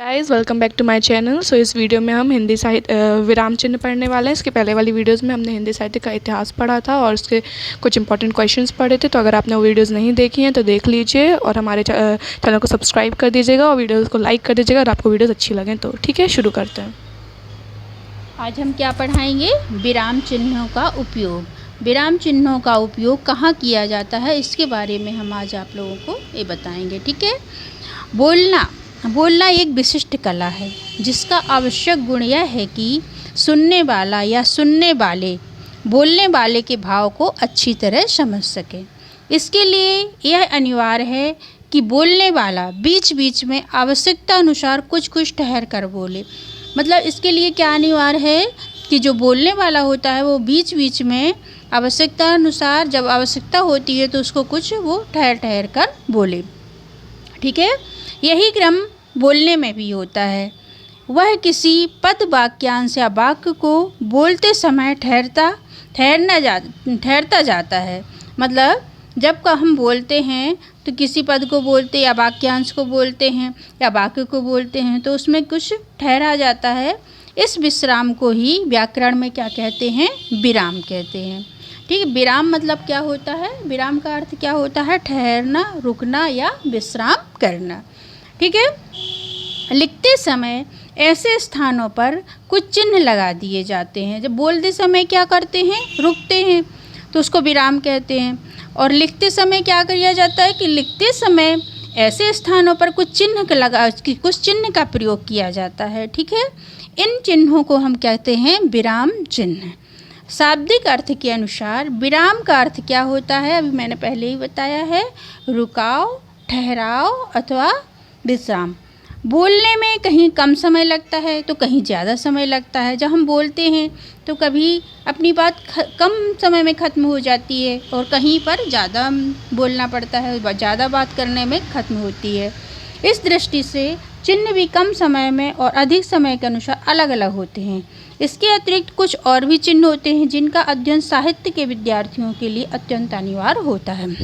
Guys welcome back to my channel. So इस वीडियो में हम हिंदी साहित्य विराम चिन्ह पढ़ने वाले हैं। इसके पहले वाली वीडियोस में हमने हिंदी साहित्य का इतिहास पढ़ा था और उसके कुछ इंपॉर्टेंट क्वेश्चंस पढ़े थे। तो अगर आपने वो वीडियोस नहीं देखी हैं तो देख लीजिए और हमारे चैनल को सब्सक्राइब कर दीजिएगा और वीडियोज़ को लाइक कर दीजिएगा और आपको वीडियोज़ अच्छी लगें तो। ठीक है, शुरू करते हैं। आज हम क्या पढ़ाएंगे? विराम चिन्हों का उपयोग। विराम चिन्हों का उपयोग कहाँ किया जाता है, इसके बारे में हम आज आप लोगों को ये बताएंगे। ठीक है। बोलना एक विशिष्ट कला है जिसका आवश्यक गुण यह है कि सुनने वाला या सुनने वाले बोलने वाले के भाव को अच्छी तरह समझ सके। इसके लिए यह अनिवार्य है कि बोलने वाला बीच बीच में आवश्यकता अनुसार कुछ कुछ ठहर कर बोले। मतलब इसके लिए क्या अनिवार्य है कि जो बोलने वाला होता है वो बीच बीच में आवश्यकता अनुसार, जब आवश्यकता होती है तो उसको कुछ वो ठहर ठहर कर बोले। ठीक है। यही क्रम बोलने में भी होता है। वह किसी पद वाक्यांश या वाक्य को बोलते समय ठहरता जाता है। मतलब जब का हम बोलते हैं तो किसी पद को बोलते या वाक्यांश को बोलते हैं या वाक्य को बोलते हैं तो उसमें कुछ ठहरा जाता है। इस विश्राम को ही व्याकरण में क्या कहते हैं? विराम कहते हैं। ठीक है। विराम मतलब क्या होता है? विराम का अर्थ क्या होता है? ठहरना, रुकना या विश्राम करना। ठीक है। लिखते समय ऐसे स्थानों पर कुछ चिन्ह लगा दिए जाते हैं। जब बोलते समय क्या करते हैं? रुकते हैं, तो उसको विराम कहते हैं। और लिखते समय क्या किया जाता है कि लिखते समय ऐसे स्थानों पर कुछ चिन्ह का प्रयोग किया जाता है। ठीक है। इन चिन्हों को हम कहते हैं विराम चिन्ह। शाब्दिक अर्थ के अनुसार विराम का अर्थ क्या होता है? अभी मैंने पहले ही बताया है, रुकाव, ठहराव अथवा विश्राम। बोलने में कहीं कम समय लगता है तो कहीं ज़्यादा समय लगता है। जब हम बोलते हैं तो कभी अपनी बात कम समय में ख़त्म हो जाती है और कहीं पर ज़्यादा बोलना पड़ता है, ज़्यादा बात करने में ख़त्म होती है। इस दृष्टि से चिन्ह भी कम समय में और अधिक समय के अनुसार अलग अलग होते हैं। इसके अतिरिक्त कुछ और भी चिन्ह होते हैं जिनका अध्ययन साहित्य के विद्यार्थियों के लिए अत्यंत अनिवार्य होता है।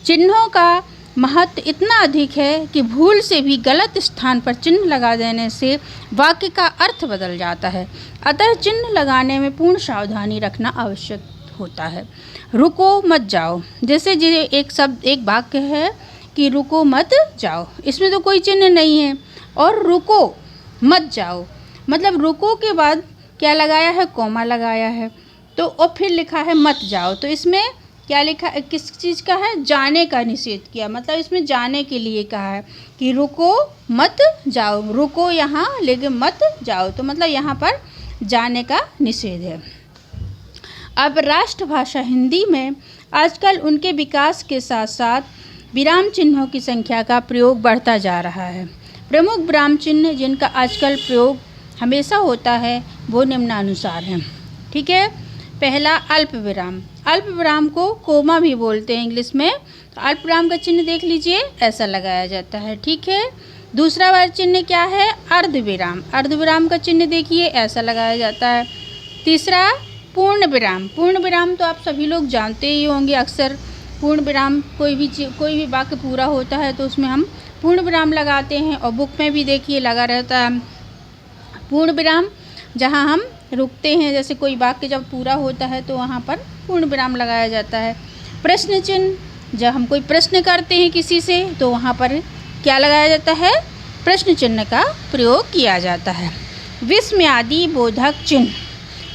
चिन्हों का महत्व इतना अधिक है कि भूल से भी गलत स्थान पर चिन्ह लगा देने से वाक्य का अर्थ बदल जाता है। अतः चिन्ह लगाने में पूर्ण सावधानी रखना आवश्यक होता है। रुको मत जाओ, जैसे एक वाक्य है कि रुको मत जाओ, इसमें तो कोई चिन्ह नहीं है। और रुको मत जाओ मतलब रुको के बाद क्या लगाया है? कॉमा लगाया है। तो और फिर लिखा है मत जाओ, तो इसमें क्या लिखा है? किस चीज़ का है? जाने का निषेध किया। मतलब इसमें जाने के लिए कहा है कि रुको मत जाओ। रुको यहाँ, लेकिन मत जाओ, तो मतलब यहाँ पर जाने का निषेध है। अब राष्ट्रभाषा हिंदी में आजकल उनके विकास के साथ साथ विराम चिन्हों की संख्या का प्रयोग बढ़ता जा रहा है। प्रमुख विराम चिन्ह जिनका आजकल प्रयोग हमेशा होता है वो निम्नानुसार हैं। ठीक है। पहला अल्प विराम। अल्प विराम को कोमा भी बोलते हैं इंग्लिश में। तो अल्प विराम का चिन्ह देख लीजिए, ऐसा लगाया जाता है। ठीक है। दूसरा वाला चिन्ह क्या है? अर्ध विराम। अर्ध विराम का चिन्ह देखिए, ऐसा लगाया जाता है। तीसरा पूर्ण विराम। पूर्ण विराम तो आप सभी लोग जानते ही होंगे। अक्सर पूर्ण विराम कोई भी वाक्य पूरा होता है तो उसमें हम पूर्ण विराम लगाते हैं और बुक में भी देखिए लगा रहता है पूर्ण विराम। जहाँ हम रुकते हैं, जैसे कोई वाक्य जब पूरा होता है तो वहाँ पर पूर्ण विराम लगाया जाता है। प्रश्न चिन्ह, जब हम कोई प्रश्न करते हैं किसी से तो वहाँ पर क्या लगाया जाता है? प्रश्न चिन्ह का प्रयोग किया जाता है। विस्मयादि बोधक चिन्ह।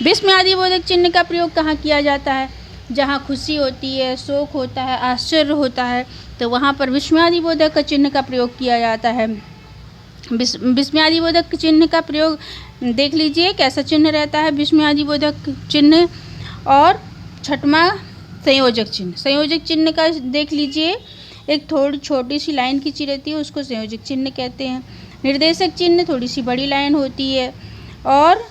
विस्मयादि बोधक चिन्ह का प्रयोग कहाँ किया जाता है? जहाँ खुशी होती है, शोक होता है, आश्चर्य होता है, तो वहाँ पर विस्मयादि बोधक चिन्ह का प्रयोग किया जाता है। विस्मयादि बोधक चिन्ह का प्रयोग देख लीजिए कैसा चिन्ह रहता है विस्मयादि बोधक चिन्ह। और छठवां संयोजक चिन्ह। संयोजक चिन्ह का देख लीजिए, एक थोड़ी छोटी सी लाइन खींची रहती है, उसको संयोजक चिन्ह कहते हैं। निर्देशक चिन्ह थोड़ी सी बड़ी लाइन होती है। और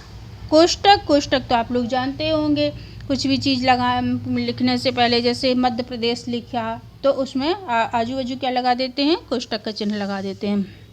कोष्टक तो आप लोग जानते होंगे, कुछ भी चीज़ लिखने से पहले, जैसे मध्य प्रदेश लिखा तो उसमें आजू बाजू क्या लगा देते हैं? कोष्टक का चिन्ह लगा देते हैं।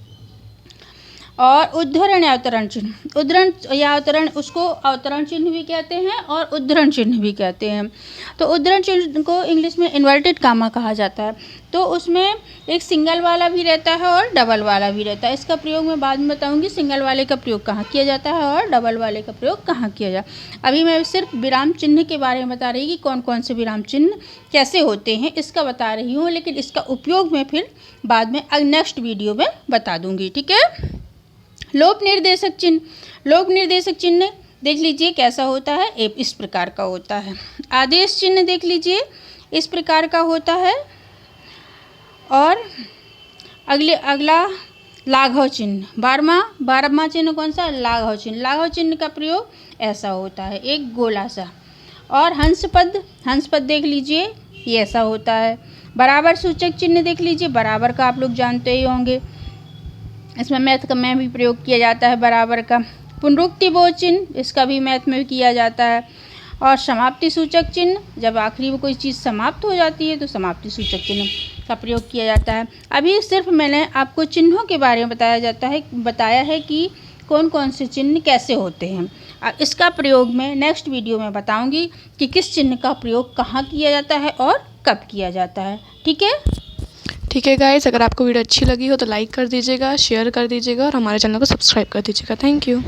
और उद्धरण या अवतरण चिन्ह। उद्धरण या अवतरण, उसको अवतरण चिन्ह भी कहते हैं और उद्धरण चिन्ह भी कहते हैं। तो उद्धरण चिन्ह को इंग्लिश में इन्वर्टेड कामा कहा जाता है। तो उसमें एक सिंगल वाला भी रहता है और डबल वाला भी रहता है। इसका प्रयोग मैं बाद में बताऊंगी, सिंगल वाले का प्रयोग कहाँ किया जाता है और डबल वाले का प्रयोग कहाँ किया जाता है। अभी मैं सिर्फ विराम चिन्ह के बारे में बता रही कि कौन कौन से विराम चिन्ह कैसे होते हैं, इसका बता रही हूँ, लेकिन इसका उपयोग मैं फिर बाद में नेक्स्ट वीडियो में बता दूंगी। ठीक है। लोप निर्देशक चिन्ह। लोप निर्देशक चिन्ह देख लीजिए कैसा होता है, इस प्रकार का होता है। आदेश चिन्ह देख लीजिए, इस प्रकार का होता है। और अगला लाघव चिन्ह, 12वां चिन्ह कौन सा? लाघव चिन्ह। लाघव चिन्ह का प्रयोग ऐसा होता है, एक गोला सा। और हंसपद देख लीजिए, ये ऐसा होता है। बराबर सूचक चिन्ह देख लीजिए, बराबर का आप लोग जानते ही होंगे, इसमें मैथ में भी प्रयोग किया जाता है बराबर का। पुनरुक्ति बोध चिन्ह, इसका भी मैथ में किया जाता है। और समाप्ति सूचक चिन्ह, जब आखिरी में कोई चीज़ समाप्त हो जाती है तो समाप्ति सूचक चिन्ह का प्रयोग किया जाता है। अभी सिर्फ मैंने आपको चिन्हों के बारे में बताया है कि कौन कौन से चिन्ह कैसे होते हैं। इसका प्रयोग मैं नेक्स्ट वीडियो में बताऊंगी कि किस चिन्ह का प्रयोग कहाँ किया जाता है और कब किया जाता है। ठीक है गाइस, अगर आपको वीडियो अच्छी लगी हो तो लाइक कर दीजिएगा, शेयर कर दीजिएगा और हमारे चैनल को सब्सक्राइब कर दीजिएगा। Thank you.